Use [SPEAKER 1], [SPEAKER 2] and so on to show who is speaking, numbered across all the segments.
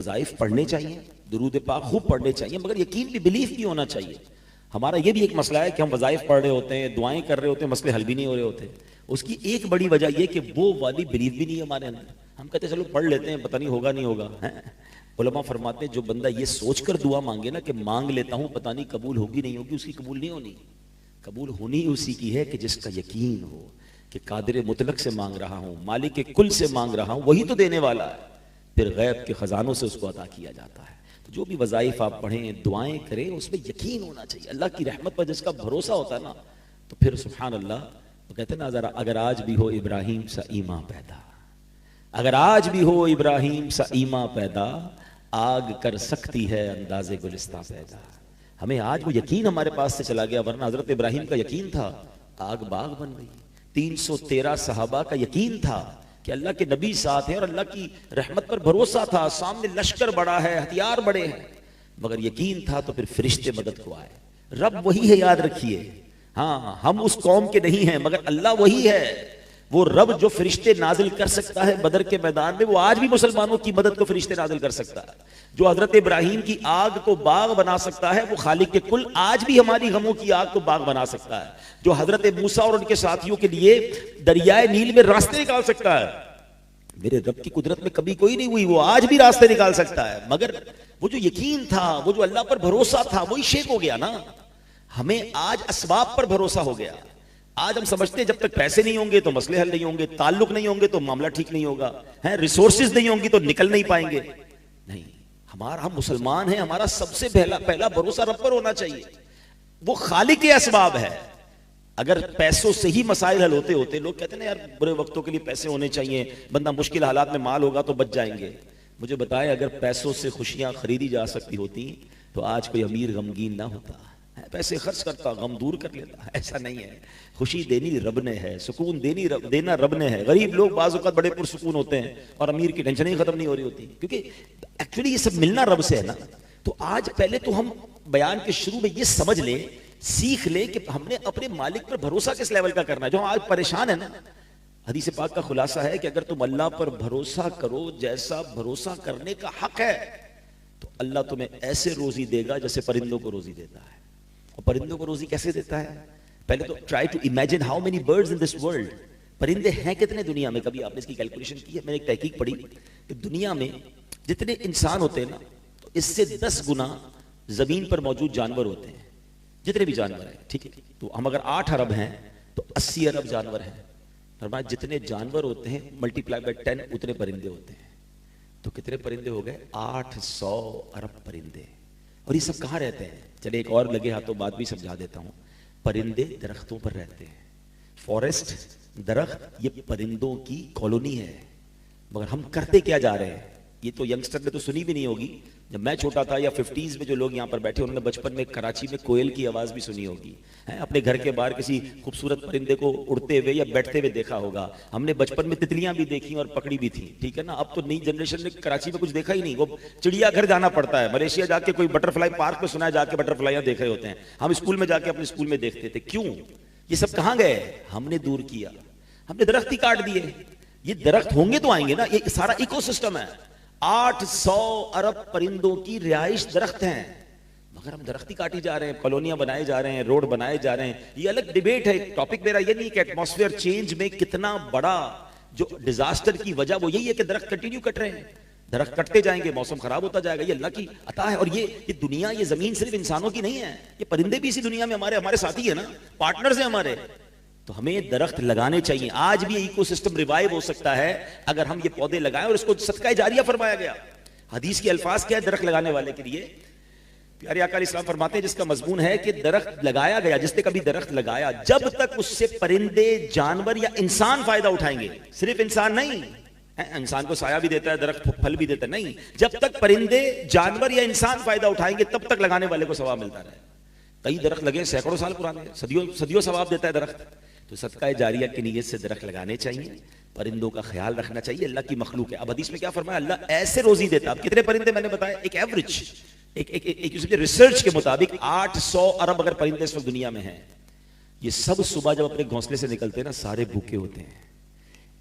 [SPEAKER 1] वज़ाइफ पढ़ने चाहिए, दुरूद पाक खूब पढ़ने चाहिए, मगर यकीन भी, बिलीफ भी होना चाहिए। हमारा ये भी एक मसला है कि हम वज़ाइफ पढ़ रहे होते हैं, दुआएं कर रहे होते हैं, मसले हल भी नहीं हो रहे होते। उसकी एक बड़ी वजह यह कि वो वाली बिलीफ भी नहीं है हमारे अंदर। हम कहते हैं चलो पढ़ लेते हैं, पता नहीं होगा नहीं होगा है। उलमा फरमाते हैं जो बंदा ये सोच कर दुआ मांगे ना कि मांग लेता हूं पता नहीं कबूल होगी नहीं होगी, उसकी कबूल नहीं होनी। कबूल होनी उसी की है कि जिसका यकीन हो कि कादिर मुतलक से मांग रहा हूं, मालिक के कुल से मांग रहा हूं, वही तो देने वाला है। फिर गैब के खजानों से उसको अता किया जाता है। तो जो भी वज़ाइफ आप पढ़ें, दुआएं करें, उसमें यकीन होना चाहिए। अल्लाह की रहमत पर जिसका भरोसा होता है ना, तो फिर सुभान अल्लाह। तो कहते हैं ना, जरा अगर आज भी हो इब्राहिम सा ईमा पैदा, अगर आज भी हो इब्राहिम सा ईमा पैदा, आग कर सकती है अंदाजे गुलिस्तां पैदा। हमें आज वो यकीन हमारे पास से चला गया, वरना हजरत इब्राहिम का यकीन था, आग बाग बन गई। 313 सहाबा का यकीन था कि अल्लाह के नबी साथ हैं और अल्लाह की रहमत पर भरोसा था, सामने लश्कर बड़ा है, हथियार बड़े हैं, मगर यकीन था। तो फिर फरिश्ते मदद को आए। रब वही है, याद रखिए। हाँ, हम उस कौम के नहीं हैं, मगर अल्लाह वही है। वो रब जो फरिश्ते नाजिल कर सकता है बदर के मैदान में, वो आज भी मुसलमानों की मदद को फरिश्ते नाजिल कर सकता है। जो हजरत इब्राहिम की आग को बाग बना सकता है, वो खालिक के कुल आज भी हमारी गमों की आग को बाग बना सकता है। जो हजरत मूसा और उनके साथियों के लिए दरियाए नील में रास्ते निकाल सकता है, मेरे रब की कुदरत में कभी कोई नहीं हुई, वो आज भी रास्ते निकाल सकता है। मगर वो जो यकीन था, वो जो अल्लाह पर भरोसा था, वही शेक हो गया ना। हमें आज असबाब पर भरोसा हो गया। आज हम समझते हैं जब तक पैसे नहीं होंगे तो मसले हल नहीं होंगे, ताल्लुक नहीं होंगे तो मामला ठीक नहीं होगा, है रिसोर्सेज नहीं होंगी तो निकल नहीं पाएंगे। नहीं, हम मुसलमान हैं, हमारा सबसे पहला भरोसा रब पर होना चाहिए। वो खालिक के असबाब है। अगर पैसों से ही मसाइल हल होते होते, लोग कहते हैं ना यार बुरे वक्तों के लिए पैसे होने चाहिए, बंदा मुश्किल हालात में माल होगा तो बच जाएंगे। मुझे बताएं, अगर पैसों से खुशियां खरीदी जा सकती होती तो आज कोई अमीर गमगीन ना होता। पैसे खर्च करता, गम दूर कर लेता। ऐसा नहीं है। खुशी देनी रब ने है, सुकून देना रब ने है। गरीब लोग बाज़ औक़ात बड़े पुरसुकून होते हैं और अमीर की टेंशन ही खत्म नहीं हो रही होती, क्योंकि एक्चुअली ये सब मिलना रब से है ना। तो आज पहले तो हम बयान के शुरू में ये समझ लें, सीख लें कि हमने अपने मालिक पर भरोसा किस लेवल का करना है। जो आज परेशान है ना, हदीस पाक का खुलासा है कि अगर तुम अल्लाह पर भरोसा करो जैसा भरोसा करने का हक है, तो अल्लाह तुम्हें ऐसे रोजी देगा जैसे परिंदों को रोजी देता है। और परिंदों को रोजी कैसे देता है? पहले तो try to imagine how many birds in this world. परिंदे हैं कितने दुनिया में? कभी आपने इसकी कैलकुलेशन की है? मैंने एक तहकीक पढ़ी कि दुनिया में जितने इंसान होते हैं ना, तो इससे 10 गुना जमीन पर मौजूद जानवर होते हैं। जितने भी जानवर हैं, ठीक है, तो हम अगर 8 अरब हैं तो 80 अरब जानवर हैं। फरमाया जितने जानवर होते हैं मल्टीप्लाई बाय 10 उतने परिंदे होते हैं। तो कितने परिंदे हो गए? 800 अरब परिंदे। और ये सब कहाँ रहते हैं? चले एक और लगे हाथों बात भी समझा देता हूं। परिंदे दरख्तों पर रहते हैं। फॉरेस्ट, दरख्त, ये परिंदों की कॉलोनी है। मगर हम करते क्या जा रहे हैं? ये तो यंगस्टर ने तो सुनी भी नहीं होगी। जब मैं छोटा था या 50s में जो लोग यहाँ पर बैठे, उन्होंने बचपन में कराची में कोयल की आवाज भी सुनी होगी, है अपने घर के बाहर किसी खूबसूरत परिंदे को उड़ते हुए या बैठते हुए देखा होगा। हमने बचपन में तितलियां भी देखी और पकड़ी भी थी, ठीक है ना। अब तो नई जनरेशन ने कराची में कुछ देखा ही नहीं। वो चिड़ियाघर जाना पड़ता है, मलेशिया जाके कोई बटरफ्लाई पार्क में सुना है जाके बटरफ्लाइयां देख रहे होते हैं। हम स्कूल में जाके अपने स्कूल में देखते थे। क्यों? ये सब कहाँ गए? हमने दूर किया, हमने दरख्त ही काट दिए। ये दरख्त होंगे तो आएंगे ना, ये सारा इकोसिस्टम है। 800 अरब परिंदों की रिहाइश दरख्त हैं, मगर हम दरख्त ही काटी जा रहे हैं, कॉलोनियां बनाए जा रहे हैं, रोड बनाए जा रहे हैं। ये अलग डिबेट है। टॉपिक मेरा ये नहीं कि एटमॉस्फेयर चेंज में कितना बड़ा जो डिजास्टर की वजह वो यही है कि दरख्त कंटिन्यू कट रहे हैं। दरख्त कटते जाएंगे, मौसम खराब होता जाएगा। ये अल्लाह की अता है। और ये दुनिया, ये जमीन सिर्फ इंसानों की नहीं है, ये परिंदे भी इसी दुनिया में हमारे साथी है ना, पार्टनर्स हैं हमारे। तो हमें दरख्त लगाने चाहिए। आज भी इकोसिस्टम रिवाइव हो सकता है अगर हम ये पौधे लगाएं, और इसको सदका जारिया फरमाया गया। हदीस के अल्फाज क्या है दरख्त लगाने वाले के लिए? प्यारे आका इस्लाम फरमाते हैं, जिसका मजमून है कि दरख्त लगाया गया, जिसने कभी दरख्त लगाया, जब तक उससे परिंदे, जानवर या इंसान फायदा उठाएंगे, सिर्फ इंसान नहीं, इंसान को साया भी देता है दरख्त, फल भी देता है, नहीं, जब तक परिंदे, जानवर या इंसान फायदा उठाएंगे तब तक लगाने वाले को सवाब मिलता रहे। कई दरख्त लगे सैकड़ों साल पुराने, सदियों सवाब देता है दरख्त। तो सदका जारिया की नीयत से दरख्त लगाने चाहिए, परिंदों का ख्याल रखना चाहिए। अल्लाह की मखलूक है। अब हदीस में क्या फरमाया? अल्लाह ऐसे रोजी देता। अब कितने परिंदे मैंने बताया? एक एवरेज, एक रिसर्च के मुताबिक 800 अरब अगर परिंदे इस वक्त दुनिया में हैं। ये सब सुबह जब अपने घोंसले से निकलते हैं ना, सारे भूखे होते हैं।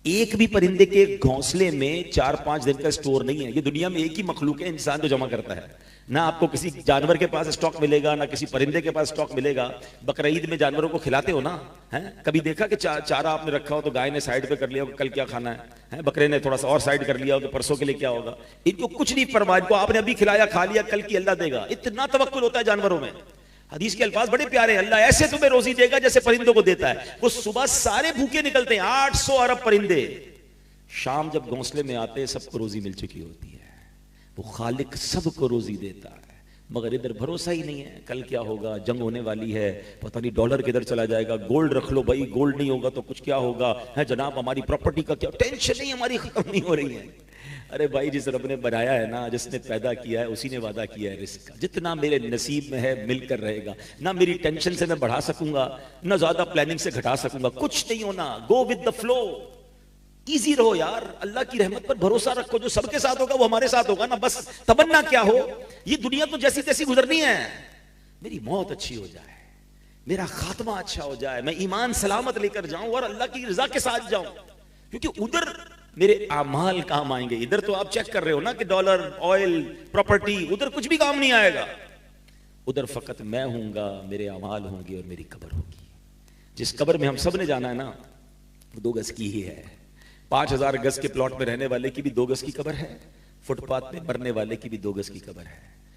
[SPEAKER 1] एक भी परिंदे के घोंसले में 4-5 दिन का स्टोर नहीं है। ये दुनिया में एक ही मखलूक है इंसान जो जमा करता है। ना आपको किसी जानवर के पास स्टॉक मिलेगा, ना किसी परिंदे के पास स्टॉक मिलेगा। बकरा ईद में जानवरों को खिलाते हो ना, हैं? कभी देखा कि चारा आपने रखा हो तो गाय ने साइड पे कर लिया हो कल क्या खाना है, बकरे ने थोड़ा सा और साइड कर लिया हो कि परसों के लिए क्या होगा। इनको कुछ नहीं परवाह, इनको आपने अभी खिलाया खा लिया, कल की अल्लाह देगा। इतना तवक्कुल होता है जानवरों में। हदीस के अल्फाज बड़े प्यारे हैं, अल्लाह ऐसे तुम्हें रोजी देगा जैसे परिंदों को देता है। वो सुबह सारे भूखे निकलते हैं, 800 अरब परिंदे। शाम जब घोंसले में आते हैं सबको रोजी मिल चुकी होती है। वो खालिक सबको रोजी देता है, मगर इधर भरोसा ही नहीं है कल क्या होगा, जंग होने वाली है, पता नहीं डॉलर किधर चला जाएगा। गोल्ड रख लो भाई, गोल्ड नहीं होगा तो कुछ क्या होगा, है जनाब हमारी प्रॉपर्टी का क्या, टेंशन नहीं हमारी खत्म नहीं हो रही है। अरे भाई जिस रब ने बनाया है ना, जिसने पैदा किया है उसी ने वादा किया है रिस्क का। जितना मेरे नसीब में है मिलकर रहेगा। ना मेरी टेंशन से मैं बढ़ा सकूंगा, ना ज्यादा प्लानिंग से घटा सकूंगा, कुछ नहीं होना। Go with the flow, easy रहो यार, अल्लाह की रहमत पर भरोसा रखो। जो सबके साथ होगा वो हमारे साथ होगा ना। बस तमन्ना क्या हो, ये दुनिया तो जैसी तैसी गुजरनी है। मेरी मौत अच्छी हो जाए, मेरा खात्मा अच्छा हो जाए, मैं ईमान सलामत लेकर जाऊं और अल्लाह की रजा के साथ जाऊं, क्योंकि उधर मेरे आमाल काम आएंगे। इधर तो आप चेक कर रहे हो ना कि डॉलर, ऑयल, प्रॉपर्टी, उधर कुछ भी काम नहीं आएगा। उधर फकत मैं हूंगा, मेरे अमाल होंगे और मेरी कब्र होगी। जिस कब्र में हम सब ने जाना है ना, वो 2 गज की ही है। 5000 गज के प्लॉट में रहने वाले की भी 2 गज की कब्र है, फुटपाथ में मरने वाले की भी 2 गज की कब्र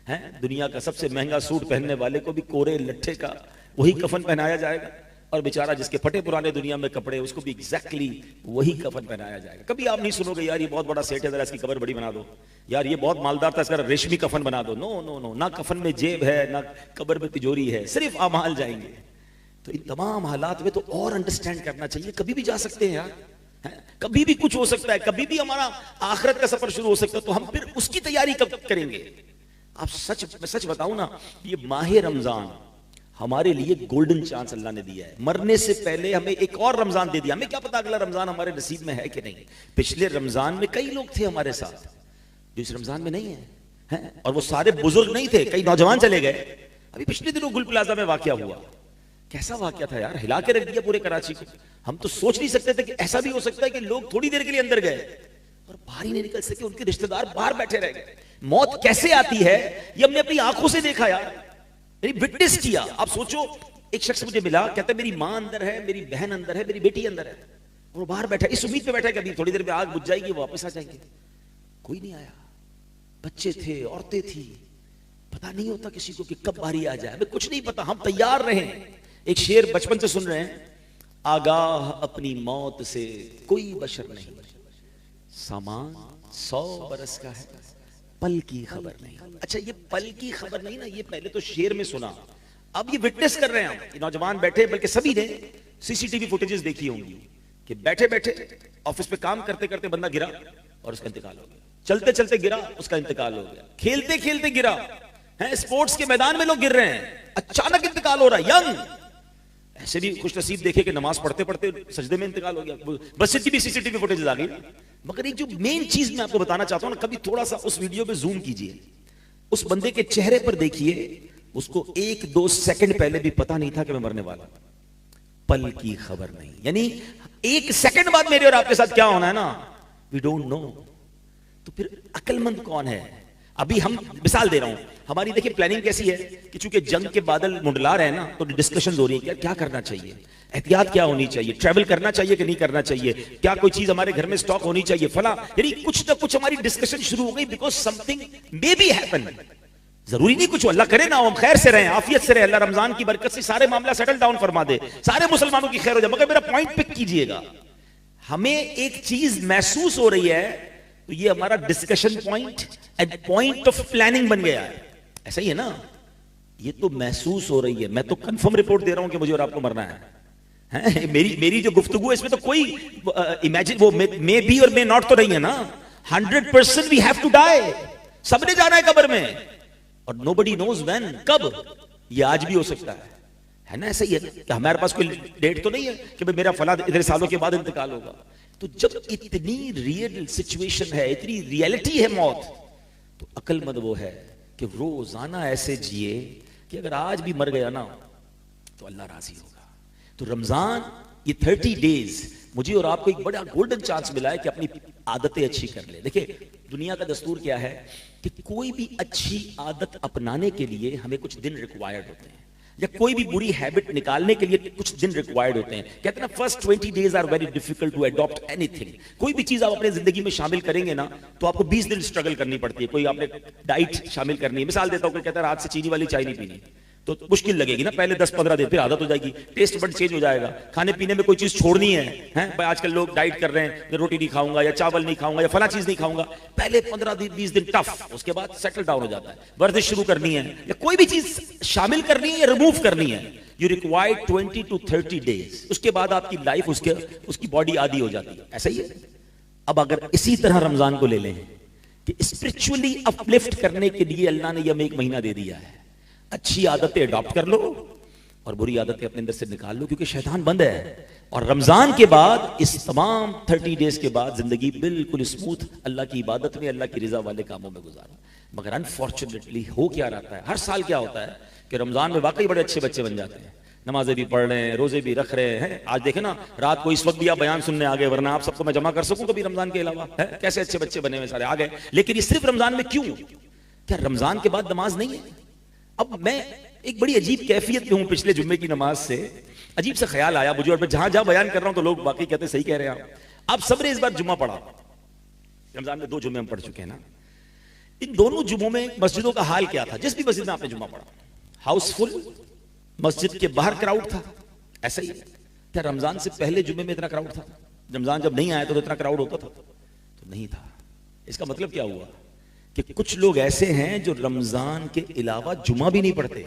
[SPEAKER 1] है। दुनिया का सबसे महंगा सूट पहनने वाले को भी कोरे लट्ठे का वही कफन पहनाया जाएगा, और बेचारा जिसके फटे पुराने दुनिया में कपड़े उसको भी एग्जैक्टली वही कफन पहनाया जाएगा। कभी आप नहीं सुनोगे यार ये बहुत बड़ा सेठ है जरा इसकी कब्र बड़ी बना दो, यार ये बहुत मालदार था इसका रेशमी कफन बना दो। नो नो नो, ना कफन में जेब है, ना कब्र में तिजोरी है, सिर्फ अमाल जाएंगे। तो इन तमाम हालात में तो और अंडरस्टैंड करना चाहिए, कभी भी जा सकते हैं यार, कभी भी कुछ हो सकता है, कभी भी हमारा आखिरत का सफर शुरू हो सकता है। तो हम फिर उसकी तैयारी कब करेंगे? आप सच बताऊं ना, ये माह रमजान हमारे लिए गोल्डन चांस अल्लाह ने दिया है। मरने से पहले हमें एक और रमजान दे दिया। हमें क्या पता अगला रमजान हमारे नसीब में है कि नहीं। पिछले रमजान में कई लोग थे हमारे साथ जो इस रमजान में नहीं है, और वो सारे बुजुर्ग नहीं थे, कई नौजवान चले गए। अभी पिछले दिनों गुल प्लाजा में वाकया हुआ, कैसा वाकया था यार, हिला के रख दिया पूरे कराची को। हम तो सोच नहीं सकते थे कि ऐसा भी हो सकता है कि लोग थोड़ी देर के लिए अंदर गए और बाहर ही नहीं निकल सके, उनके रिश्तेदार बाहर बैठे रह गए। मौत कैसे आती है ये हमने अपनी आंखों से देखा यार, मेरी विटनेस किया। आप सोचो, एक शख्स मुझे मिला, कहता है मेरी माँ अंदर है, मेरी बहन अंदर है, मेरी बेटी अंदर है, और वो बाहर बैठा, इस उम्मीद पे बैठा कि अभी थोड़ी देर में आग बुझ जाएगी, वापस आ जाएंगे। कोई नहीं आया, बच्चे थे, औरतें थी, पता नहीं होता किसी को कि कब बारी आ जाए, हमें कुछ नहीं पता, हम तैयार रहे। एक शेर बचपन से सुन रहे हैं, आगाह अपनी मौत से कोई बशर नहीं, सामान 100 बरस का है, पल की खबर नहीं। अच्छा, ये पल की खबर नहीं ना, ये पहले तो शेर में सुना, अब ये विटनेस कर रहे हैं हम। ये नौजवान बैठे, बल्कि सभी ने सीसीटीवी फुटेजेस देखी होंगी कि बैठे बैठे ऑफिस पे काम करते करते बंदा गिरा और उसका इंतकाल हो गया, चलते चलते गिरा उसका इंतकाल हो गया, खेलते खेलते गिरा है, स्पोर्ट्स के मैदान में लोग गिर रहे हैं, अचानक इंतकाल हो रहा है। यंग ऐसे भी खुश नसीब देखे कि नमाज पढ़ते पढ़ते सजदे में इंतकाल हो गया। मस्जिद की भी सीसीटीवी फुटेज आ गई। मगर एक जो मेन चीज मैं आपको बताना चाहता हूं ना, कभी थोड़ा सा उस वीडियो पे जूम कीजिए, उस बंदे के चेहरे पर देखिए, उसको 1-2 सेकंड पहले भी पता नहीं था कि मैं मरने वाला, पल की खबर नहीं। यानी 1 सेकंड बाद मेरे और आपके साथ क्या होना है ना, वी डोंट नो। तो फिर अक्लमंद कौन है? अभी हम मिसाल दे रहा हूं, हमारी देखिए प्लानिंग कैसी है कि चूंकि जंग के बादल मुंडला रहे हैं ना, तो डिस्कशन हो रही है क्या करना चाहिए, एहतियात क्या होनी चाहिए, ट्रैवल करना चाहिए कि नहीं करना चाहिए, क्या कोई चीज हमारे घर में स्टॉक होनी चाहिए, फला। यानी कुछ ना कुछ हमारी डिस्कशन शुरू हो गई, because something may be happen. जरूरी नहीं कुछ, अल्लाह करे ना हम खैर से रहे, आफियत से रहे, अल्लाह रमजान की बरकत से सारे मामला सेटल डाउन फरमा दे, सारे मुसलमानों की खैर हो जाए। मगर मेरा पॉइंट पिक कीजिएगा, हमें एक चीज महसूस हो रही है, तो ये हमारा discussion point and point of planning बन गया है। ऐसा ही है ना, ये तो महसूस हो रही है, मैं तो कंफर्म रिपोर्ट दे रहा हूं कि मुझे और आपको मरना है। मेरी जो गुफ्तगू है इसमें तो कोई इमेजिन, वो मे बी और मे नॉट तो नहीं है ना, 100% वी हैव टू डाई, सबने जाना है कब्र में, और नोबडी नोज व्हेन, कब, ये आज भी हो सकता है ना। ऐसा ही है कि हमारे पास कोई डेट तो नहीं है कि भाई मेरा फला इतने सालों के बाद इंतकाल होगा। तो जब इतनी रियल सिचुएशन है, इतनी रियलिटी है मौत, तो अक्लमंद वो है कि रोजाना ऐसे जिए कि अगर आज भी मर गया ना तो अल्लाह राजी होगा। तो रमजान ये 30 डेज मुझे और आपको एक बड़ा गोल्डन चांस मिला है कि अपनी आदतें अच्छी कर ले। देखिए दुनिया का दस्तूर क्या है कि कोई भी अच्छी आदत अपनाने के लिए हमें कुछ दिन रिक्वायर्ड होते हैं, या कोई भी बुरी हैबिट निकालने के लिए कुछ दिन रिक्वायर्ड होते हैं। कहते हैं ना first 20 days are very difficult to adopt anything. कोई भी चीज आप अपने जिंदगी में शामिल करेंगे ना तो आपको 20 दिन स्ट्रगल करनी पड़ती है। कोई आपने डाइट शामिल करनी है, मिसाल देता हूं, कोई कहता है रात से चीनी वाली चाय नहीं पीनी, तो मुश्किल लगेगी ना पहले 10-15 दिन, फिर आदत हो जाएगी, टेस्ट बड चेंज हो जाएगा। खाने पीने में कोई चीज छोड़नी है, हैं आजकल लोग डाइट कर रहे हैं, रोटी नहीं खाऊंगा या चावल नहीं खाऊंगा या फला चीज नहीं खाऊंगा, पहले 15-20 दिन टफ, उसके बाद सेटल डाउन हो जाता है। वर्जिश शुरू करनी है या कोई भी चीज शामिल करनी है या रिमूव करनी है, यू रिक्वायर 20 to 30 डेज। उसके बाद आपकी लाइफ उसकी बॉडी आदी हो जाती है। ऐसा ही है। अब अगर इसी तरह रमजान को ले लें कि स्पिरिचुअली अपलिफ्ट करने के लिए अल्लाह ने ये हमें 1 महीना दे दिया है, अच्छी आदतें अडॉप्ट कर लो और बुरी आदतें अपने अंदर से निकाल लो, क्योंकि शैतान बंद है। और रमजान के बाद इस तमाम 30 डेज के बाद जिंदगी बिल्कुल स्मूथ अल्लाह की इबादत में, अल्लाह की रिजा वाले कामों में गुजारो। मगर अनफॉर्चुनेटली हो क्या रहता है, हर साल क्या होता है कि रमजान में वाकई बड़े अच्छे बच्चे बन जाते हैं, नमाजें भी पढ़ रहे हैं, रोजे भी रख रहे हैं। आज देखे ना रात को इस वक्त भी आप बयान सुनने आ गए, वरना आप सबको मैं जमा कर सकूं कभी रमजान के अलावा, है कैसे अच्छे बच्चे बने हुए सारे आ गए। लेकिन ये सिर्फ रमजान में क्यों? क्या रमजान के बाद नमाज नहीं है? अब मैं एक बड़ी अजीब कैफियत में हूं पिछले जुम्मे की नमाज से, अजीब सा ख्याल आया मुझे, और मैं जहां जहां बयान कर रहा हूं तो लोग वाकई कहते हैं सही कह रहे हैं आप सबने इस बार जुम्मा पढ़ा। रमजान में 2 जुम्मे हम पढ़ चुके हैं ना, इन दोनों जुम्मों में मस्जिदों का हाल क्या था? जिस भी मस्जिद में आपने जुम्मा पढ़ा हाउसफुल, मस्जिद के बाहर क्राउड था, ऐसा ही है। क्या रमजान से पहले जुम्मे में इतना क्राउड था? रमजान जब नहीं आया तो इतना क्राउड होता था? तो नहीं था। इसका मतलब क्या हुआ कि कुछ लोग ऐसे हैं जो रमजान के अलावा जुम्मा भी नहीं पढ़ते।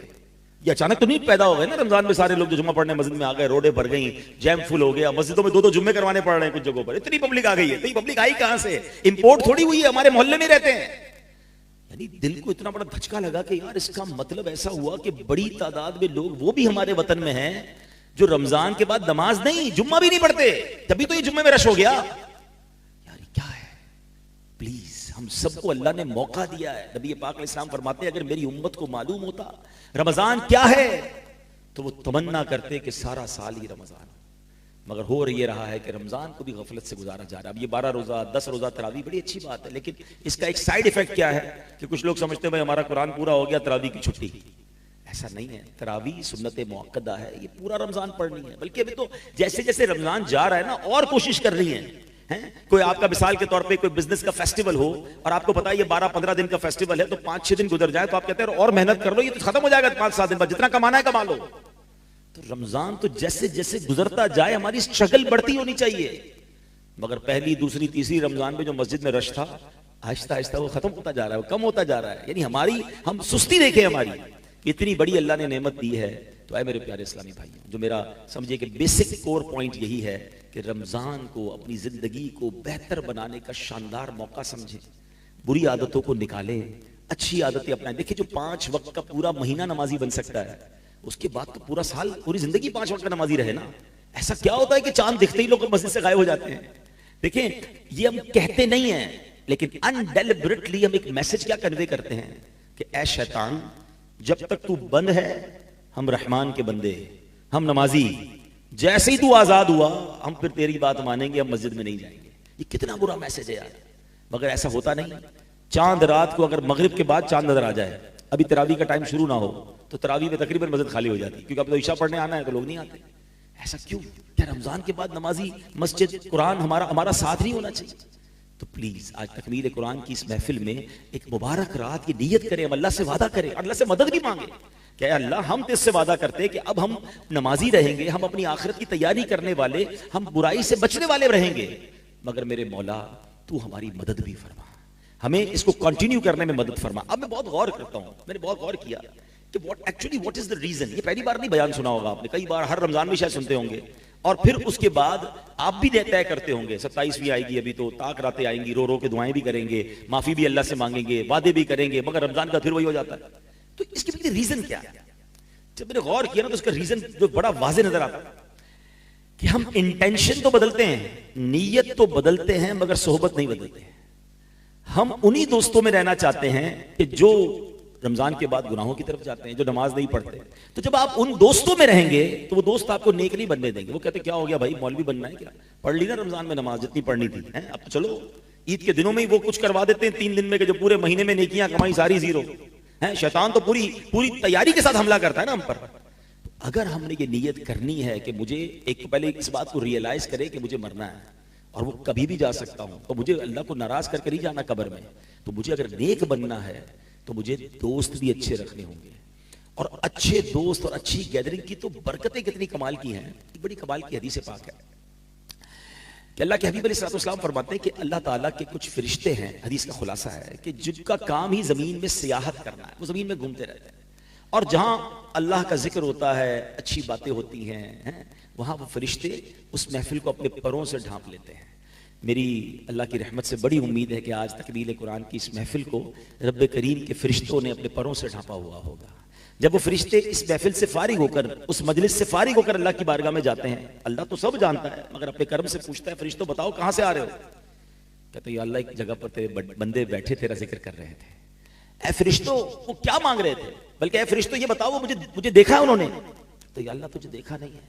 [SPEAKER 1] ये अचानक तो नहीं पैदा हो गए ना रमजान में सारे लोग जो जुम्मा पढ़ने मस्जिद में आ गए, रोडे भर गई, जैम फुल हो गया, मस्जिदों में 2-2 जुम्मे करवाने पड़ रहे हैं कुछ जगहों पर, इतनी पब्लिक आ गई है। तो ये पब्लिक आई कहां से? इंपोर्ट थोड़ी हुई है, हमारे मोहल्ले में रहते हैं। यानी दिल को इतना बड़ा धचका लगा कि यार इसका मतलब ऐसा हुआ कि बड़ी तादाद में लोग वो भी हमारे वतन में हैं जो रमजान के बाद नमाज नहीं, जुम्मा भी नहीं पढ़ते, तभी तो ये जुम्मे में रश हो गया। यार क्या है? प्लीज हम सबको अल्लाह ने मौका दिया है। नबी पाक अलैहिस्सलाम फरमाते हैं अगर मेरी उम्मत को मालूम होता रमजान क्या है तो वो तमन्ना करते कि सारा साल ही रमजान। मगर हो ये रहा है कि रमजान को भी गफलत से गुजारा जा रहा है। अब ये 12 रोजा 10 रोजा तरावी बड़ी अच्छी बात है, लेकिन इसका एक साइड इफेक्ट क्या है कि कुछ लोग समझते हैं भाई हमारा कुरान पूरा हो गया, तरावी की छुट्टी। ऐसा नहीं है। तरावी सुन्नत मुअक्कदा है, ये पूरा रमजान पढ़नी है। बल्कि अभी तो जैसे जैसे रमजान जा रहा है ना और कोशिश कर रही है। कोई आपका मिसाल के तौर पे कोई बिजनेस का फेस्टिवल हो और आपको पता है ये 12-15 दिन का फेस्टिवल है, तो 5-6 दिन गुजर जाए तो आप कहते हैं और मेहनत कर लो, ये तो खत्म हो जाएगा 5-7 दिन बाद, जितना कमाना है कमा लो। तो रमजान तो जैसे जैसे गुजरता जाए हमारी स्ट्रगल बढ़ती होनी चाहिए। मगर पहली, दूसरी, तीसरी रमजान में जो मस्जिद में रश था आहिस्ता आहिस्ता वो खत्म होता जा रहा है, वो कम होता जा रहा है। यानी हम सुस्ती देखें, हमारी इतनी बड़ी अल्लाह ने नेमत दी है। तो आए मेरे प्यारे इस्लामी भाइयों, जो मेरा समझिए कि बेसिक कोर पॉइंट यही है कि रमजान को अपनी जिंदगी को बेहतर बनाने का शानदार मौका समझें, बुरी आदतों को निकालें, अच्छी आदतें अपनाएं। देखिए जो 5 वक्त का पूरा महीना नमाजी बन सकता है, उसके बाद तो पूरा साल, पूरी जिंदगी 5 वक्त का नमाजी रहे ना। ऐसा क्या होता है कि चांद दिखते ही लोग मस्जिद से गायब हो जाते हैं? देखिए ये हम कहते नहीं है, लेकिन अनडेलिबरेटली हम एक मैसेज क्या कन्वे करते हैं कि ऐ शैतान, जब तक तू बंद है हम रहमान के बंदे, हम नमाजी, जैसे ही तू आजाद हुआ हम फिर तेरी बात मानेंगे, हम मस्जिद में नहीं जाएंगे। ये कितना बुरा मैसेज है यार। मगर ऐसा होता नहीं। चांद रात को अगर मगरिब के बाद चांद नजर आ जाए, अभी तरावी का टाइम शुरू ना हो, तो तरावी में तकरीबन मस्जिद खाली हो जाती है, क्योंकि अब तो ईशा पढ़ने आना है तो लोग नहीं आते। ऐसा क्यों? क्या रमजान के बाद नमाजी, मस्जिद, कुरान हमारा साथ नहीं होना चाहिए? तो प्लीज आज तकमील कुरान की इस महफिल में एक मुबारक रात की नियत करें, अल्लाह से वादा करें, अल्लाह से मदद भी मांगे। क्या अल्लाह हम तो इससे वादा करते हैं कि अब हम नमाजी रहेंगे, हम अपनी आखिरत की तैयारी करने वाले, हम बुराई से बचने वाले रहेंगे। मगर मेरे मौला तू हमारी मदद भी फरमा, हमें इसको कंटिन्यू करने में मदद फरमा। अब मैं बहुत गौर करता हूं, मैंने बहुत गौर किया कि व्हाट इज द रीजन। ये पहली बार नहीं बयान सुना होगा आपने, कई बार हर रमजान में शायद सुनते होंगे, और फिर उसके बाद आप भी तय करते होंगे 27वीं आएगी, अभी तो ताक रातें आएंगी, रो रो के दुआएं भी करेंगे, माफी भी अल्लाह से मांगेंगे, वादे भी करेंगे, मगर रमजान का फिर वही हो जाता है। तो इसके पीछे रीजन क्या है? जब मैंने गौर किया ना तो उसका रीजन जो बड़ा वाज़े नजर आता है कि हम इंटेंशन तो बदलते हैं, नीयत तो बदलते हैं, मगर सोहबत नहीं बदलते हैं। हम उन्हीं दोस्तों में रहना चाहते हैं कि जो रमजान के बाद गुनाहों की तरफ जाते हैं, जो नमाज नहीं पढ़ते। तो जब आप उन दोस्तों में रहेंगे तो वो दोस्त आपको नेक नहीं बनने देंगे। वो कहते क्या हो गया भाई, मौलवी बनना है क्या, पढ़ ली ना रमजान में नमाज जितनी पढ़नी थी, है अब तो चलो ईद के दिनों में ही वो कुछ करवा देते हैं 3 दिन में, कि जो पूरे महीने में नेकियां कमाई सारी जीरो है। शैतान तो पूरी पूरी तैयारी के साथ हमला करता है ना हम पर। अगर हमने ये नीयत करनी है कि मुझे एक तो पहले इस बात को रियलाइज करे कि मुझे मरना है और वो कभी भी जा सकता हूं, तो मुझे अल्लाह को नाराज करके नहीं जाना कब्र में। तो मुझे अगर नेक बनना है तो मुझे दोस्त भी अच्छे रखने होंगे, और अच्छे दोस्त और अच्छी गैदरिंग की तो बरकतें कितनी कमाल की हैं। एक बड़ी कमाल की हदीस पाक है कि अल्लाह के हबीब अलैहिस्सलाम फरमाते हैं कि अल्लाह ताला के कुछ फरिश्ते हैं, हदीस का खुलासा है कि जिनका काम ही जमीन में सियाहत करना है, वो जमीन में घूमते रहते हैं, और जहां अल्लाह का जिक्र होता है, अच्छी बातें होती हैं, वहां वो फरिश्ते उस महफिल को अपने परों से ढांप लेते हैं। मेरी अल्लाह की रहमत से बड़ी उम्मीद है कि आज तकमील कुरान की इस महफिल को रब्बे करीम के फरिश्तों ने अपने परों से ढांपा हुआ होगा। जब वो फरिश्ते इस महफिल से फारिग होकर, उस मजलिस से फारिग होकर अल्लाह की बारगाह में जाते हैं, अल्लाह तो सब जानता है मगर अपने कर्म से पूछता है, फरिश्तों बताओ कहां से आ रहे हो। कहते या अल्लाह एक जगह पर तेरे बंदे बैठे तेरा जिक्र कर रहे थे। ऐ फरिश्तों वो क्या मांग रहे थे, बल्कि ऐ फरिश्तों ये बताओ वो मुझे देखा है उन्होंने। तो या अल्लाह तुझे देखा नहीं है।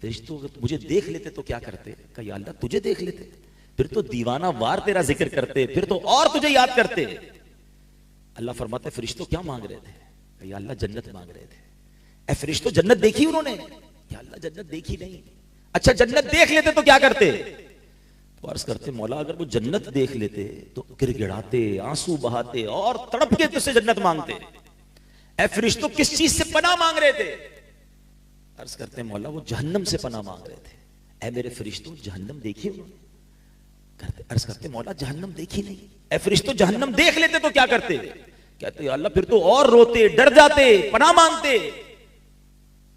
[SPEAKER 1] फरिश्तों मुझे देख लेते तो क्या करते, कहा या अल्लाह तुझे देख लेते फिर तो दीवाना वार तेरा जिक्र करते, फिर तो और तुझे याद करते। अल्लाह फरमाते फरिश्तों क्या मांग रहे थे, या अल्लाह जन्नत मांग रहे थे। ऐ फरिश्तों जन्नत देखी उन्होंने, या अल्लाह जन्नत देखी नहीं। अच्छा जन्नत देख लेते तो क्या करते। तो अर्ज करते मौला अगर वो जन्नत देख लेते तो गिड़गिड़ाते, आंसू बहाते और तड़प के तुझसे जन्नत मांगते। ऐ फरिश्तों किस चीज से पनाह मांग रहे थे। अर्ज करते मौला वो जहन्नम से पनाह मांग रहे थे। ऐ मेरे फरिश्तों जहन्नम देखी उन्होंने। अर्ज करते मौला जहन्नम देखी नहीं। ऐ फरिश्तों जहन्नम देख लेते तो क्या करते। कहते अल्लाह फिर तो और रोते, डर जाते, पनाह मांगते।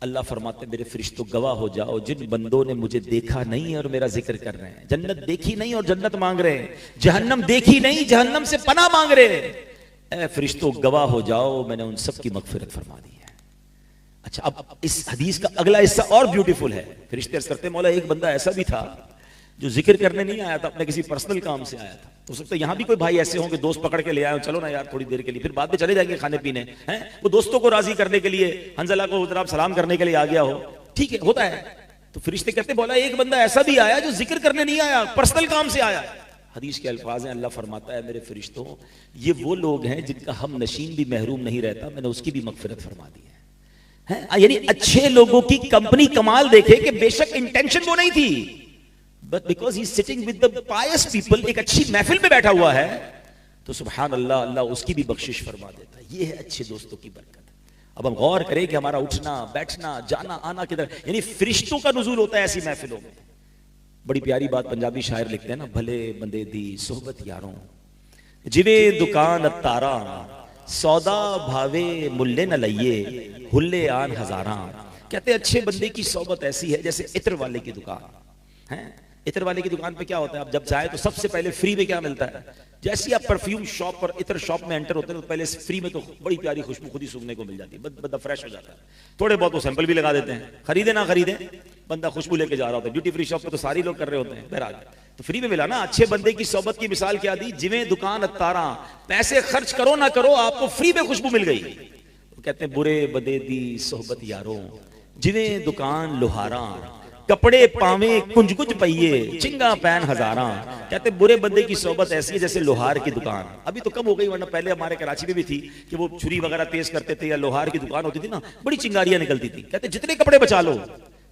[SPEAKER 1] अल्लाह फरमाते मेरे फरिश्तों गवाह हो जाओ, जिन बंदों ने मुझे देखा नहीं और मेरा जिक्र कर रहे हैं, जन्नत देखी नहीं और जन्नत मांग रहे हैं, जहन्नम देखी नहीं जहन्नम से पनाह मांग रहे हैं, ऐ फरिश्तों गवाह हो जाओ मैंने उन सब की मगफिरत फरमा दी है। अच्छा अब इस हदीस का अगला हिस्सा और ब्यूटीफुल है। फरिश्ते अर्ज करते मौला एक बंदा ऐसा भी था जो जिक्र करने नहीं आया था, अपने किसी पर्सनल काम से आया था। हो सकता है यहां भी कोई भाई ऐसे होंगे दोस्त पकड़ के ले आए, चलो ना यार थोड़ी देर के लिए, फिर बाद में चले जाएंगे खाने पीने, हैं वो दोस्तों को राजी करने के लिए, हंजला को जरा सलाम करने के लिए आ गया हो, ठीक है होता है। तो फरिश्ते कहते बोला एक बंदा ऐसा भी आया जो जिक्र करने नहीं आया, पर्सनल काम से आया। हदीस के अल्फाज हैं, अल्लाह फरमाता है मेरे फरिश्तों ये वो लोग हैं जिनका हम नशीन भी महरूम नहीं रहता, मैंने उसकी भी मगफिरत फरमा दी है। यानी अच्छे लोगों की कंपनी कमाल देखे कि बेशक इंटेंशन वो नहीं थी, but because he sitting with the pious people, एक अच्छी महफिल में बैठा हुआ है, तो सुभान अल्लाह, अल्लाह उसकी भी बख्शिश फरमा देता है। ये है अच्छे दोस्तों की बरकत। अब हम गौर करें कि हमारा उठना बैठना जाना आना किधर, यानी फरिश्तों का नुज़ूल होता है ऐसी महफिलों में। बड़ी प्यारी बात पंजाबी शायर लिखते हैं ना, भले बंदे दी सोहबत यारों जिवे दुकान अतारा, सौदा भावे मुल्ले न लइये हुल्ले आन हजारा। कहते अच्छे बंदे की सोहबत ऐसी है जैसे इत्र वाले की दुकान है। इत्र वाले की दुकान पे क्या होता है, आप जब जाए तो सबसे पहले फ्री में क्या मिलता है, जैसे आप परफ्यूम शॉप और इत्र शॉप में एंटर होते हैं तो पहले फ्री में तो बड़ी प्यारी खुशबू खुद ही सूंघने को मिल जाती है, बंदा फ्रेश हो जाता है। थोड़े बहुत वो सैंपल भी लगा देते हैं, खरीदे ना खरीदे बंदा खुशबू लेके जा रहा होता है। ड्यूटी फ्री शॉप पे तो सारे लोग कर रहे होते हैं, बहरहाल तो फ्री में मिला ना। अच्छे बंदे की सोहबत की मिसाल क्या दी, जिवें दुकान अतारा, पैसे खर्च करो ना करो आपको फ्री में खुशबू मिल गई। वो कहते हैं बुरे बंदे दी सोहबत यारों जिवें दुकान लोहारा, कपड़े पावे कुंज कुंज पहिए चिंगा पैन हजारा। कहते बुरे बंदे की सोहबत ऐसी है जैसे लोहार की दुकान। अभी तो कम हो गई, वरना पहले हमारे कराची में भी थी कि वो छुरी वगैरह तेज करते थे, या लोहार की दुकान होती थी ना, बड़ी चिंगारियां निकलती थी। कहते जितने कपड़े बचा लो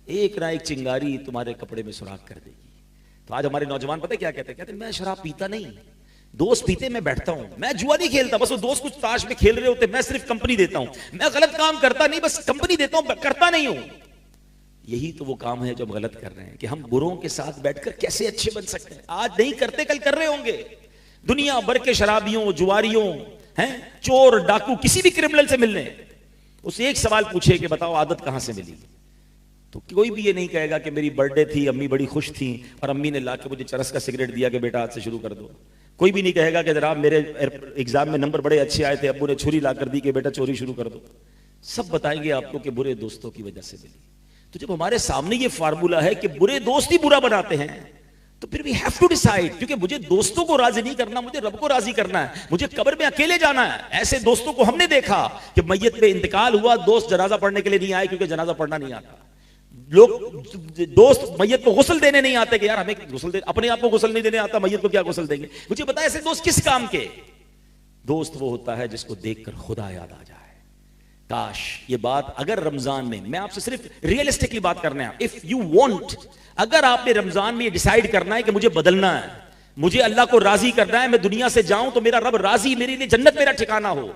[SPEAKER 1] एक ना एक चिंगारी तुम्हारे कपड़े में सुराख कर देगी। तो आज हमारे नौजवान पता क्या कहते हैं, कहते मैं शराब पीता नहीं, दोस्त पीते मैं बैठता हूं, मैं जुआ नहीं खेलता, बस वो दोस्त कुछ ताश में खेल रहे होते, मैं सिर्फ कंपनी देता हूं, मैं गलत काम करता नहीं, बस कंपनी देता हूं, करता नहीं हूं। यही तो वो काम है जो हम गलत कर रहे हैं कि हम बुरों के साथ बैठकर कैसे अच्छे बन सकते हैं। आज नहीं करते कल कर रहे होंगे। दुनिया भर के शराबियों, जुआरियों, हैं चोर डाकू किसी भी क्रिमिनल से मिलने, उसे एक सवाल पूछे कि बताओ आदत कहां से मिली, तो कोई भी ये नहीं कहेगा कि मेरी बर्थडे थी, अम्मी बड़ी खुश थी और अम्मी ने लाके मुझे चरस का सिगरेट दिया कि बेटा आज से शुरू कर दो। कोई भी नहीं कहेगा कि जनाब मेरे एग्जाम में नंबर बड़े अच्छे आए थे, अब्बू ने छुरी ला कर दी कि बेटा चोरी शुरू कर दो। सब बताएंगे आपको कि बुरे दोस्तों की वजह से मिली। तो जब हमारे सामने ये फार्मूला है कि बुरे दोस्त ही बुरा बनाते हैं, तो फिर वी हैव टू डिसाइड, क्योंकि मुझे दोस्तों को राजी नहीं करना, मुझे रब को राजी करना है, मुझे कब्र में अकेले जाना है। ऐसे दोस्तों को हमने देखा कि मैयत पे इंतकाल हुआ, दोस्त जनाजा पढ़ने के लिए नहीं आए क्योंकि जनाजा पढ़ना नहीं आता। लोग दोस्त मैयत को गुस्ल देने नहीं आते कि यार हमें गुस्ल दे, अपने आप को गुस्ल नहीं देने आता, मैयत को क्या गुस्ल देंगे। मुझे बताया ऐसे दोस्त किस काम के। दोस्त वो होता है जिसको देखकर खुदा याद आ जाए। काश ये बात अगर रमजान में, मैं आपसे सिर्फ रियलिस्टिकली बात करना है, इफ यू वांट, अगर आपने रमजान में ये डिसाइड करना है कि मुझे बदलना है, मुझे अल्लाह को राजी करना है, मैं दुनिया से जाऊं तो मेरा रब राजी, मेरे लिए जन्नत मेरा ठिकाना हो,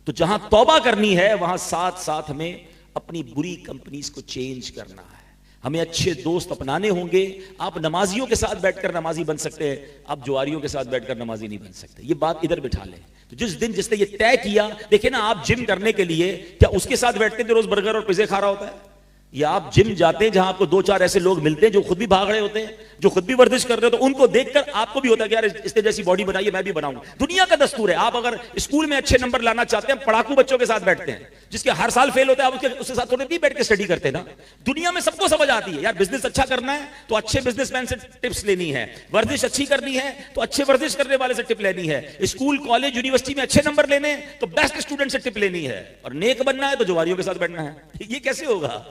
[SPEAKER 1] तो जहां तौबा करनी है वहां साथ साथ हमें अपनी बुरी कंपनीज को चेंज करना है। हमें अच्छे दोस्त अपनाने होंगे। आप नमाजियों के साथ बैठकर नमाजी बन सकते हैं, आप जुआरियों के साथ बैठकर नमाजी नहीं बन सकते। ये बात इधर बिठा लें। तो जिस दिन जिसने ये तय किया, देखिए ना, आप जिम करने के लिए क्या उसके साथ बैठते थे रोज बर्गर और पिज़्ज़ा खा रहा होता है, या आप जिम जाते हैं जहां आपको 2-4 ऐसे लोग मिलते हैं जो खुद भी भाग रहे होते हैं, जो खुद भी वर्जिश कर रहे हो, तो उनको देखकर आपको भी होता है कि यार इसने जैसी बॉडी बनाई है मैं भी बनाऊं। दुनिया का दस्तूर है। आप अगर स्कूल में अच्छे नंबर लाना चाहते हैं, पढ़ाकू बच्चों के साथ बैठते हैं, जिसके हर साल फेल होते हैं, आप उसके साथ थोड़े भी बैठ के स्टडी करते हैं ना। दुनिया में सबको समझ आती है यार, बिजनेस अच्छा करना है तो अच्छे बिजनेसमैन से टिप्स लेनी है, वर्जिश अच्छी करनी है तो अच्छे वर्जिश करने वाले से टिप लेनी है, स्कूल कॉलेज यूनिवर्सिटी में अच्छे नंबर लेने तो बेस्ट स्टूडेंट से टिप लेनी है, और नेक बनना है तो जुआरियों के साथ बैठना है। ये कैसे होगा?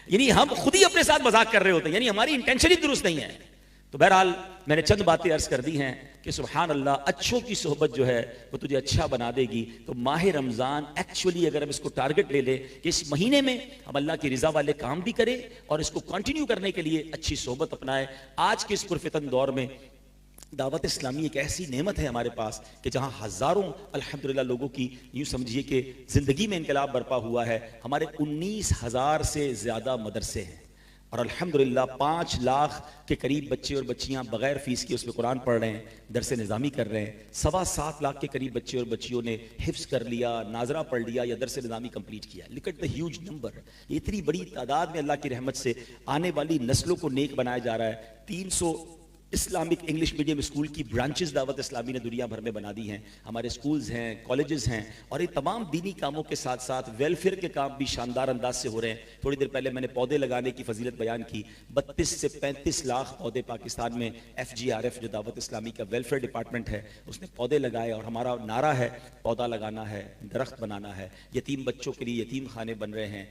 [SPEAKER 1] यानी हम खुद ही अपने साथ मजाक कर रहे होते हैं, यानी हमारी इंटेंशन ही दुरुस्त नहीं है। तो बहरहाल मैंने चंद बातें अर्ज कर दी हैं कि सुभान अल्लाह, अच्छों की सोहबत जो है वो तुझे अच्छा बना देगी। तो माह रमजान एक्चुअली अगर हम इसको टारगेट ले ले कि इस महीने में हम अल्लाह की रिजा वाले काम भी करें और इसको कंटिन्यू करने के लिए अच्छी सोहबत अपनाए। आज के इस पुरफितन दौर में दावत इस्लामी एक ऐसी नेमत है हमारे पास कि जहां हजारों अल्हम्दुलिल्लाह लोगों की, यूं समझिए कि जिंदगी में इनकलाब बरपा हुआ है। हमारे 19,000 से ज्यादा मदरसे हैं और अल्हम्दुलिल्लाह 5 लाख के करीब बच्चे और बच्चियां बगैर फीस के उसमें कुरान पढ़ रहे हैं, दरसे निज़ामी कर रहे हैं। 7.25 लाख के करीब बच्चे और बच्चियों ने हिफ्स कर लिया, नाजरा पढ़ लिया या दरसे निज़ामी कंप्लीट किया। Look at the huge number. इतनी बड़ी तादाद में अल्लाह की रहमत से आने वाली नस्लों को नेक बनाया जा रहा है। 300 इस्लामिक इंग्लिश मीडियम स्कूल की ब्रांचेस दावत इस्लामी ने दुनिया भर में बना दी हैं। हमारे स्कूल्स हैं, कॉलेजेस हैं, और ये तमाम दीनी कामों के साथ साथ वेलफेयर के काम भी शानदार अंदाज से हो रहे हैं। थोड़ी देर पहले मैंने पौधे लगाने की फजीलत बयान की। 32 से 35 लाख पौधे पाकिस्तान में FGRF जो दावत इस्लामी का वेलफेयर डिपार्टमेंट है उसने पौधे लगाए, और हमारा नारा है पौधा लगाना है, दरख्त बनाना है। यतीम बच्चों के लिए यतीम खाने बन रहे हैं,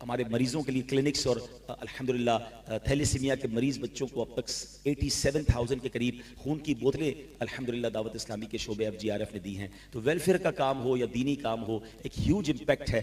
[SPEAKER 1] हमारे मरीजों के लिए क्लिनिक्स, और अल्हम्दुलिल्लाह थैलेसीमिया के मरीज बच्चों को अब तक 87,000 के करीब खून की बोतलें अल्हम्दुलिल्लाह दावत इस्लामी के शोबे FGRF ने दी हैं। तो वेलफेयर का काम हो या दीनी काम हो, एक ह्यूज इम्पैक्ट है।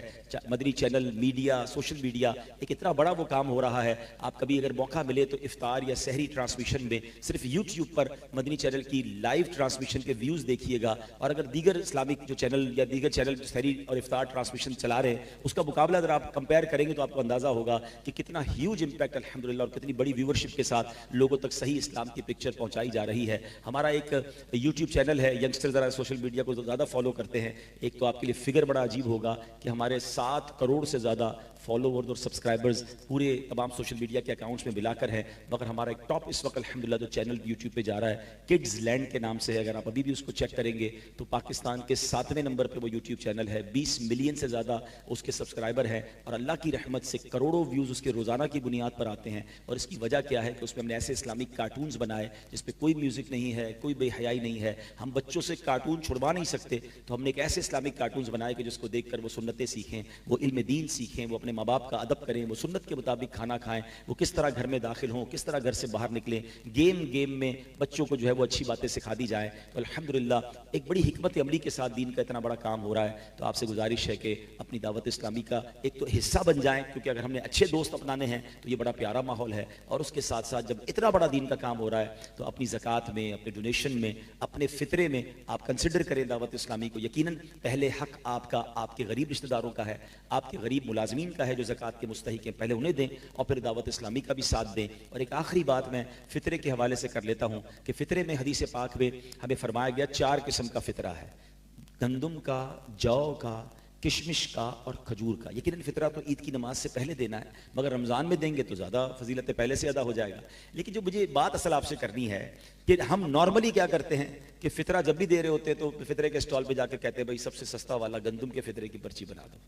[SPEAKER 1] Madani channel, media, social media, एक इतना बड़ा वो काम हो रहा है। आप कभी अगर मौका मिले तो इफ्तार या सहरी ट्रांसमिशन में सिर्फ यूट्यूब पर मदनी चैनल की लाइव ट्रांसमिशन के व्यूज़ देखिएगा, और अगर दीगर इस्लामिक जो चैनल या दीगर चैनल सहरी और इफ्तार ट्रांसमिशन चला रहे हैं उसका मुकाबला अगर आप कंपेयर करेंगे तो आपको अंदाज़ा होगा कि कितना ह्यूज इम्पैक्ट अल्हम्दुलिल्लाह और कितनी बड़ी व्यूवरशिप के साथ लोगों तक सही इस्लाम की पिक्चर पहुंचाई जा रही है। हमारा एक यूट्यूब चैनल है, यंगस्टर ज़रा सोशल मीडिया को ज़्यादा फॉलो करते हैं। एक तो आपके लिए फिगर बड़ा अजीब होगा कि हमारे 7 करोड़ से ज़्यादा फॉलोवर्स और सब्सक्राइबर्स पूरे तमाम सोशल मीडिया के अकाउंट्स में मिलाकर हैं। मगर हमारा एक टॉप इस वक्त अल्हम्दुलिल्लाह जो चैनल यूट्यूब पे जा रहा है किड्स लैंड के नाम से है, अगर आप अभी भी उसको चेक करेंगे तो पाकिस्तान के 7वें नंबर पे वो यूट्यूब चैनल है। 20 मिलियन से ज़्यादा उसके सब्सक्राइबर हैं, और अल्लाह की रहमत से करोड़ों व्यूज़ उसके रोज़ाना की बुनियाद पर आते हैं। और इसकी वजह क्या है कि उसमें हमने ऐसे इस्लामिक कार्टून्स बनाए जिसपे कोई म्यूज़िक नहीं है, कोई बेहयाई नहीं है। हम बच्चों से कार्टून छुड़वा नहीं सकते, तो हमने एक ऐसे इस्लामिक कार्टून्स बनाए कि जिसको देखकर वो सुन्नतें सीखें, वो इल्म दीन सीखें, वो अपने माँ बाप का अदब करें, वो सुन्नत के मुताबिक खाना खाएं, वो किस तरह घर में दाखिल हों, किस तरह घर से बाहर निकलें। गेम में बच्चों को जो है वो अच्छी बातें सिखा दी जाए। तो अल्हम्दुलिल्लाह एक बड़ी हिकमत अमली के साथ दीन का इतना बड़ा काम हो रहा है। तो आपसे गुजारिश है कि अपनी दावत इस्लामी का एक तो हिस्सा बन जाएं, क्योंकि अगर हमने अच्छे दोस्त अपनाने हैं तो ये बड़ा प्यारा माहौल है। और उसके साथ साथ जब इतना बड़ा दीन का काम हो रहा है तो अपनी ज़कात में, अपने डोनेशन में, अपने फितरे में आप कंसिडर करें दावत इस्लामी को। यकीनन पहले हक आपका आपके गरीब रिश्तेदारों का है, आपके गरीब मुलाजमीन का है जो ज़कात के मुस्तहिक हैं, पहले उन्हें दें और फिर दावत इस्लामी का भी साथ दें। और एक आखिरी बात मैं फितरे के हवाले से कर लेता हूँ कि फितरे में हदीस पाक में हमें फरमाया गया 4 किस्म का फितरा है, गंदुम का, जौ का, किशमिश का और खजूर का। यकीनन फितरा तो ईद की नमाज से पहले देना है, मगर रमज़ान में देंगे तो ज़्यादा फजीलतें पहले से अदा हो जाएगा। लेकिन जो मुझे बात असल आपसे करनी है कि हम नॉर्मली क्या करते हैं कि फितरा जब भी दे रहे होते हैं तो फितरे के स्टॉल पे जाकर कहते हैं भाई सबसे सस्ता वाला गंदुम के फितरे की पर्ची बना दो।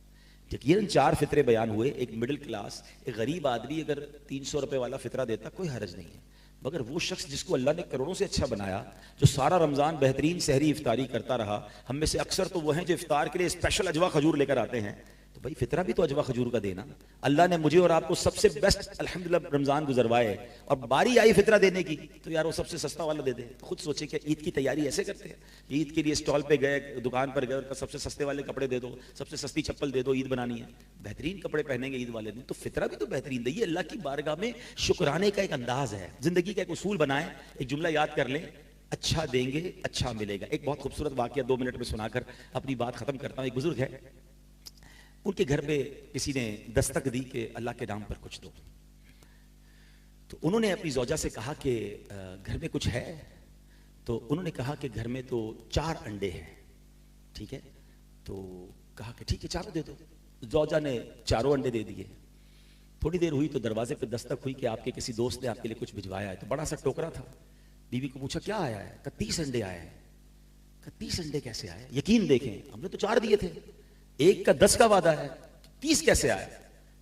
[SPEAKER 1] यकीनन 4 फितरे बयान हुए। एक मिडिल क्लास, एक गरीब आदमी अगर 300 रुपये वाला फितरा देता कोई हरज नहीं है, मगर वो शख्स जिसको अल्लाह ने करोड़ों से अच्छा बनाया, जो सारा रमजान बेहतरीन सहरी इफ्तारी करता रहा, हम में से अक्सर तो वो हैं जो इफ्तार के लिए स्पेशल अजवा खजूर लेकर आते हैं, तो भाई फितरा भी तो अजवा खजूर का देना। अल्लाह ने मुझे और आपको सबसे बेस्ट अल्हम्दुलिल्लाह रमजान गुजरवाए और बारी आई फितरा देने की, तो यार वो सबसे सस्ता वाला दे दे। खुद सोचे कि ईद की तैयारी ऐसे करते हैं, ईद के लिए स्टॉल पे गए, दुकान पर गए और सबसे सस्ते वाले कपड़े दे दो, सबसे सस्ती चप्पल दे दो, ईद बनानी है, बेहतरीन कपड़े पहनेंगे ईद वाले दिन, तो फितरा भी तो बेहतरीन दे। अल्लाह की बारगाह में शुक्राने का एक अंदाज है, जिंदगी का एक उसूल बनाए, एक जुमला याद कर लें, अच्छा देंगे अच्छा मिलेगा। एक बहुत खूबसूरत वाकया 2 मिनट में सुनाकर अपनी बात खत्म करता हूं। एक बुजुर्ग है, उनके घर में किसी ने दस्तक दी कि अल्लाह के नाम पर कुछ दो, तो उन्होंने अपनी ज़ौजा से कहा कि घर में कुछ है, तो उन्होंने कहा कि घर में तो 4 अंडे हैं, ठीक है, तो कहा कि ठीक है 4 दे दो। ज़ौजा ने 4 अंडे दे दिए। थोड़ी देर हुई तो दरवाजे पर दस्तक हुई कि आपके किसी दोस्त ने आपके लिए कुछ भिजवाया है, तो बड़ा सा टोकरा था। बीवी को पूछा क्या आया है? कहा 30 अंडे आए हैं। कहा 30 अंडे कैसे आए? यकीन देखें हमने तो 4 दिए थे, एक का 10 का वादा है, 30 कैसे आया?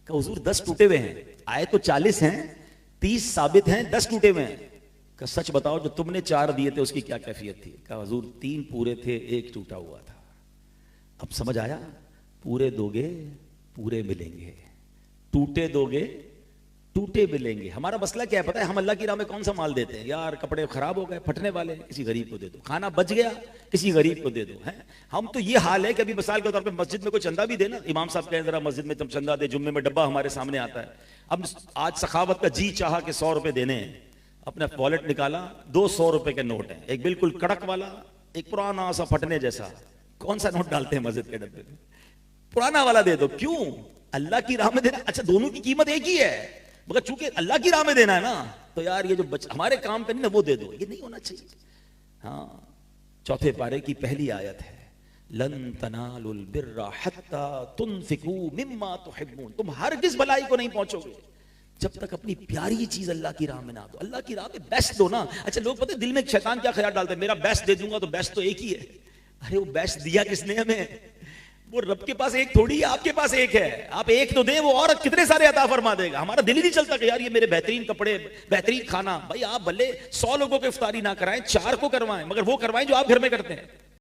[SPEAKER 1] कहा हुजूर 10 टूटे हुए हैं, आए तो 40 हैं, 30 साबित हैं, 10 टूटे हुए हैं। कहा सच बताओ जो तुमने 4 दिए थे उसकी क्या कैफियत थी? कहा हुजूर 3 पूरे थे, 1 टूटा हुआ था। अब समझ आया, पूरे दोगे पूरे मिलेंगे, टूटे दोगे टूटे मिलेंगे। हमारा मसला क्या है पता है? हम अल्लाह की राह में कौन सा माल देते हैं? यार कपड़े खराब हो गए, फटने वाले, किसी गरीब को दे दो। खाना बच गया, किसी गरीब को दे दो। है हम तो ये हाल है कि अभी मिसाल के तौर पे मस्जिद में कोई चंदा भी देना, इमाम साहब कहें जरा मस्जिद में तुम चंदा दे, जुम्मे में डब्बा हमारे सामने आता है। अब आज सखावत का जी चाहा कि 100 रुपए देने हैं, अपना वॉलेट निकाला, 2 100 रुपए के नोट है, एक बिल्कुल कड़क वाला, एक पुराना सा फटने जैसा। कौन सा नोट डालते हैं मस्जिद के डब्बे में? पुराना वाला दे दो। क्यों? अल्लाह की राह में देना। अच्छा दोनों की कीमत एक ही है, मगर चूंकि अल्लाह की राह में देना है ना, तो यार ये जो हमारे काम पे नहीं ना, वो दे दो, ये नहीं होना चाहिए। हाँ, 4 पारे की पहली आयत है, लन तनालुल बिर्रा हत्ता तुनफिकू मिम्मा तुहिब्बून। तुम हरगिज़ भलाई को नहीं पहुंचोगे जब तक अपनी प्यारी चीज अल्लाह की राह में ना दो। अल्लाह की राह में बेस्ट दो ना। अच्छा लोग पता है दिल में शैतान क्या ख्याल डालते हैं, मेरा बेस्ट दे दूंगा तो बेस्ट तो एक ही है। अरे वो बेस्ट दिया किसने हमें? वो रब के पास एक थोड़ी है, आपके पास एक है। आप एक तो दें, वो और कितने सारे अता फरमा देगा। हमारा दिल ही नहीं चलता कि यार ये मेरे बेहतरीन कपड़े, बेहतरीन खाना। भाई आप भले 100 लोगों को इफ्तारी ना कराएं, 4 को करवाएं, मगर वो करवाएं जो आप घर में करते हैं।